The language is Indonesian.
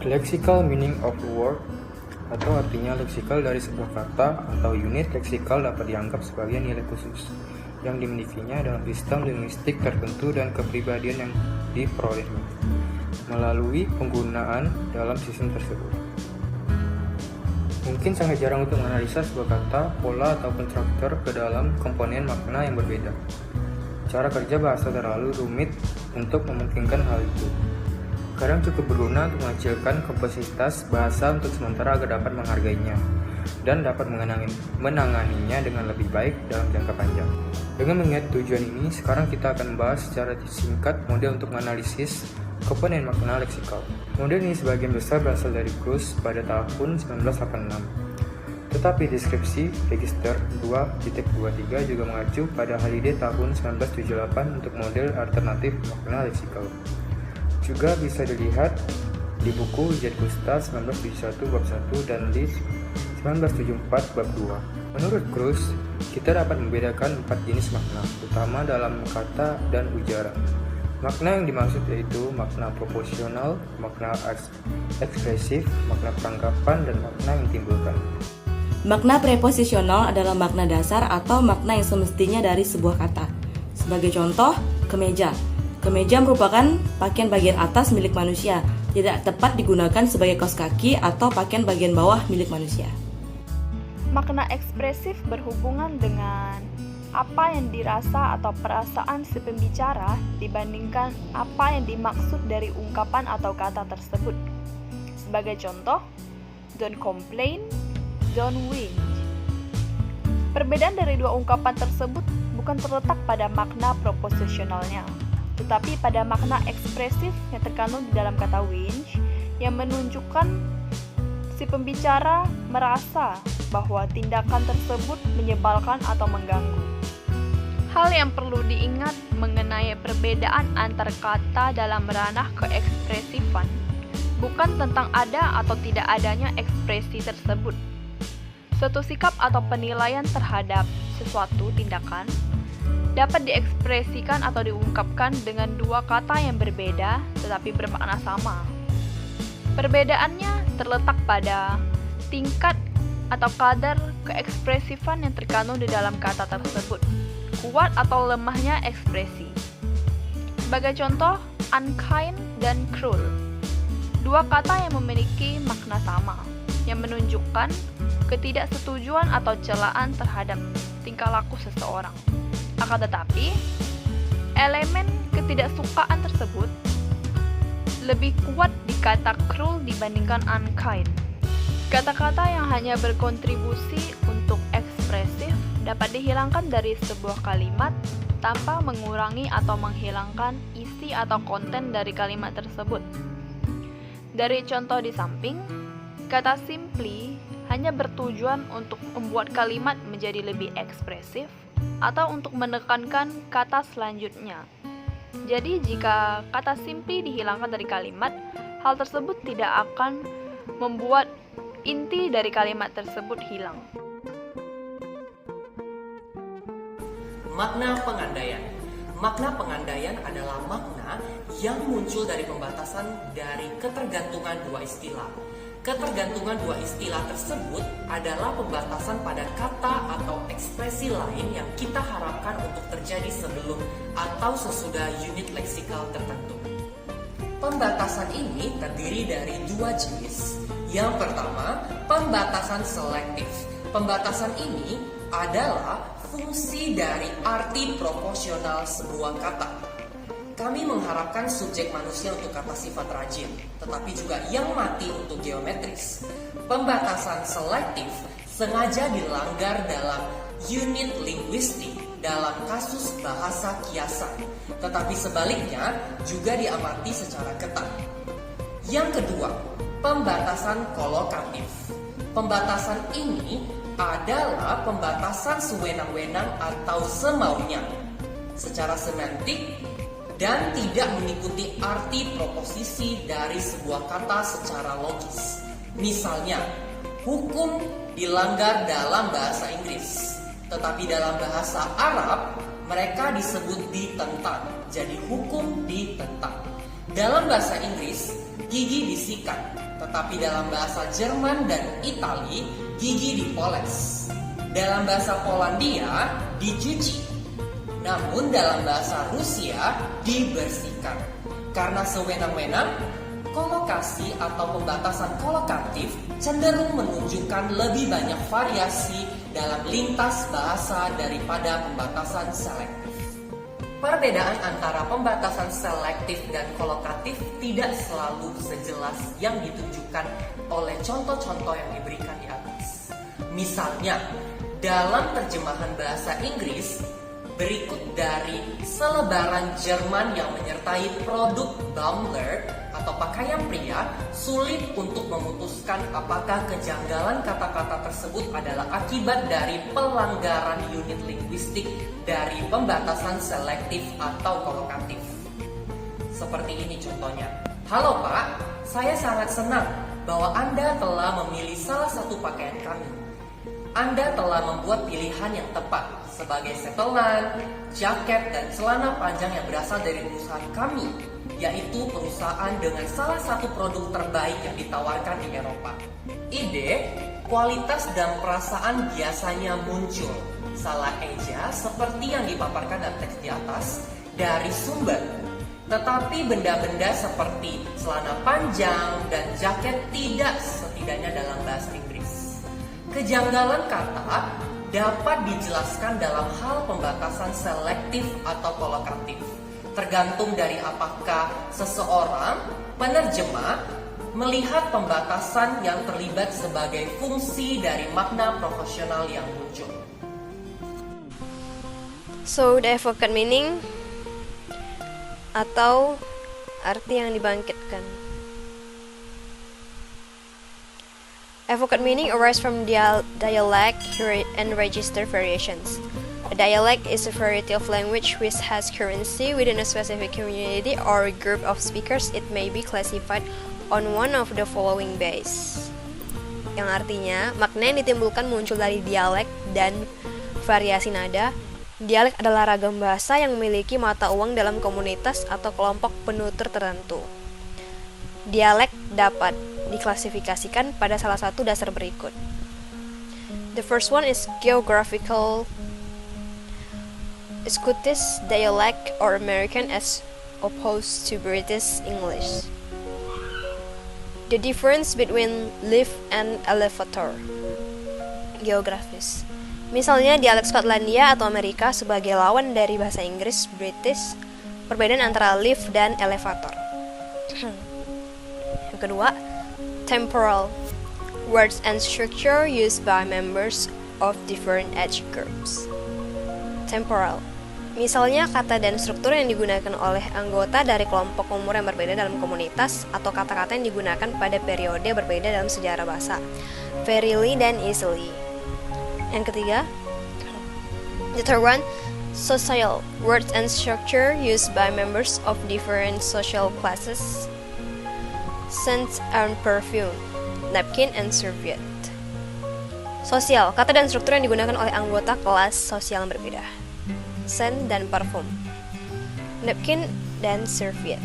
Lexical meaning of a word atau artinya leksikal dari sebuah kata atau unit leksikal dapat dianggap sebagai nilai khusus yang dimilikinya dalam sistem linguistik tertentu dan kepribadian yang diperolehnya melalui penggunaan dalam sistem tersebut. Mungkin sangat jarang untuk menganalisa sebuah kata, pola, ataupun struktur ke dalam komponen makna yang berbeda. Cara kerja bahasa terlalu rumit untuk memungkinkan hal itu. Kadang cukup berguna untuk menghasilkan kompleksitas bahasa untuk sementara agar dapat menghargainya dan dapat menanganinya dengan lebih baik dalam jangka panjang. Dengan mengingat tujuan ini, sekarang kita akan membahas secara singkat model untuk menganalisis komponen makna leksikal. Model ini sebagian besar berasal dari Kruse pada tahun 1986. Tetapi deskripsi register 2.23 juga mengacu pada Halliday tahun 1978 untuk model alternatif makna leksikal. Juga bisa dilihat di buku Z. Gusta 1971 bab 1 dan di 1974 bab 2. Menurut Kruse, kita dapat membedakan 4 jenis makna, utama dalam kata dan ujaran. Makna yang dimaksud yaitu makna proporsional, makna ekspresif, makna peranggapan, dan makna yang timbulkan. Makna preposisional adalah makna dasar atau makna yang semestinya dari sebuah kata. Sebagai contoh, kemeja. Kemeja merupakan pakaian bagian atas milik manusia, tidak tepat digunakan sebagai kaos kaki atau pakaian bagian bawah milik manusia. Makna ekspresif berhubungan dengan apa yang dirasa atau perasaan si pembicara dibandingkan apa yang dimaksud dari ungkapan atau kata tersebut. Sebagai contoh, don't complain, don't whinge. Perbedaan dari dua ungkapan tersebut bukan terletak pada makna proposisionalnya, tetapi pada makna ekspresif yang terkandung di dalam kata whinge yang menunjukkan si pembicara merasa bahwa tindakan tersebut menyebalkan atau mengganggu. Hal yang perlu diingat mengenai perbedaan antar kata dalam ranah keekspresifan bukan tentang ada atau tidak adanya ekspresi tersebut. Suatu sikap atau penilaian terhadap sesuatu tindakan dapat diekspresikan atau diungkapkan dengan dua kata yang berbeda tetapi bermakna sama. Perbedaannya terletak pada tingkat atau kadar keekspresifan yang terkandung di dalam kata tersebut, kuat atau lemahnya ekspresi. Sebagai contoh, unkind dan cruel, dua kata yang memiliki makna sama, yang menunjukkan ketidaksetujuan atau celaan terhadap tingkah laku seseorang. Akan tetapi, elemen ketidaksukaan tersebut lebih kuat di kata cruel dibandingkan unkind. Kata-kata yang hanya berkontribusi untuk ekspresif dapat dihilangkan dari sebuah kalimat tanpa mengurangi atau menghilangkan isi atau konten dari kalimat tersebut. Dari contoh di samping, kata simply hanya bertujuan untuk membuat kalimat menjadi lebih ekspresif atau untuk menekankan kata selanjutnya. Jadi jika kata simply dihilangkan dari kalimat, hal tersebut tidak akan membuat inti dari kalimat tersebut hilang. Makna pengandaian. Makna pengandaian adalah makna yang muncul dari pembatasan dari ketergantungan dua istilah. Ketergantungan dua istilah tersebut adalah pembatasan pada kata atau ekspresi lain yang kita harapkan untuk terjadi sebelum atau sesudah unit leksikal tertentu. Pembatasan ini terdiri dari dua jenis. Yang pertama, pembatasan selektif. Pembatasan ini adalah fungsi dari arti proporsional sebuah kata. Kami mengharapkan subjek manusia untuk kata sifat rajin, tetapi juga yang mati untuk geometris. Pembatasan selektif sengaja dilanggar dalam unit linguistik dalam kasus bahasa kiasan, tetapi sebaliknya juga diamati secara ketat. Yang kedua, pembatasan kolokatif. Pembatasan ini adalah pembatasan sewenang-wenang atau semaunya, secara semantik dan tidak mengikuti arti proposisi dari sebuah kata secara logis. Misalnya, hukum dilanggar dalam bahasa Inggris, tetapi dalam bahasa Arab mereka disebut ditentang, jadi hukum ditentang. Dalam bahasa Inggris, gigi disikat, tetapi dalam bahasa Jerman dan Itali, gigi dipoles. Dalam bahasa Polandia, dicuci. Namun dalam bahasa Rusia, dibersihkan. Karena sewenang-wenang, kolokasi atau pembatasan kolokatif cenderung menunjukkan lebih banyak variasi dalam lintas bahasa daripada pembatasan selektif. Perbedaan antara pembatasan selektif dan kolokatif tidak selalu sejelas yang ditunjukkan oleh contoh-contoh yang diberikan di atas. Misalnya, dalam terjemahan bahasa Inggris, berikut dari selebaran Jerman yang menyertai produk Baumler atau pakaian pria, sulit untuk memutuskan apakah kejanggalan kata-kata tersebut adalah akibat dari pelanggaran unit linguistik dari pembatasan selektif atau kolokatif. Seperti ini contohnya. Halo Pak, saya sangat senang bahwa Anda telah memilih salah satu pakaian kami. Anda telah membuat pilihan yang tepat sebagai setelan, jaket, dan celana panjang yang berasal dari perusahaan kami, yaitu perusahaan dengan salah satu produk terbaik yang ditawarkan di Eropa. Ide, kualitas, dan perasaan biasanya muncul, salah eja seperti yang dipaparkan dalam teks di atas, dari sumber. Tetapi benda-benda seperti celana panjang dan jaket tidak, setidaknya dalam bahasa Inggris. Kejanggalan kata dapat dijelaskan dalam hal pembatasan selektif atau kolokatif, tergantung dari apakah seseorang, penerjemah, melihat pembatasan yang terlibat sebagai fungsi dari makna profesional yang muncul. So, the evoked meaning atau arti yang dibangkitkan. Evoked meaning arises from dialect and register variations. A dialect is a variety of language which has currency within a specific community or group of speakers. It may be classified on one of the following bases. Yang artinya, makna yang ditimbulkan muncul dari dialek dan variasi nada. Dialek adalah ragam bahasa yang memiliki mata uang dalam komunitas atau kelompok penutur tertentu. Dialek dapat diklasifikasikan pada salah satu dasar berikut. The first one is geographical. Scottish dialect or American as opposed to British English. The difference between lift and elevator. Geografis. Misalnya dialek Skotlandia atau Amerika sebagai lawan dari bahasa Inggris British, perbedaan antara lift dan elevator. Yang kedua, temporal. Words and structure used by members of different age groups. Temporal. Misalnya kata dan struktur yang digunakan oleh anggota dari kelompok umur yang berbeda dalam komunitas atau kata-kata yang digunakan pada periode berbeda dalam sejarah bahasa. Verily dan easily. Yang ketiga, the third one, social. Words and structure used by members of different social classes. Scent and perfume, napkin and serviette. Sosial, kata dan struktur yang digunakan oleh anggota kelas sosial yang berbeda. Scent dan parfum, napkin dan serviette.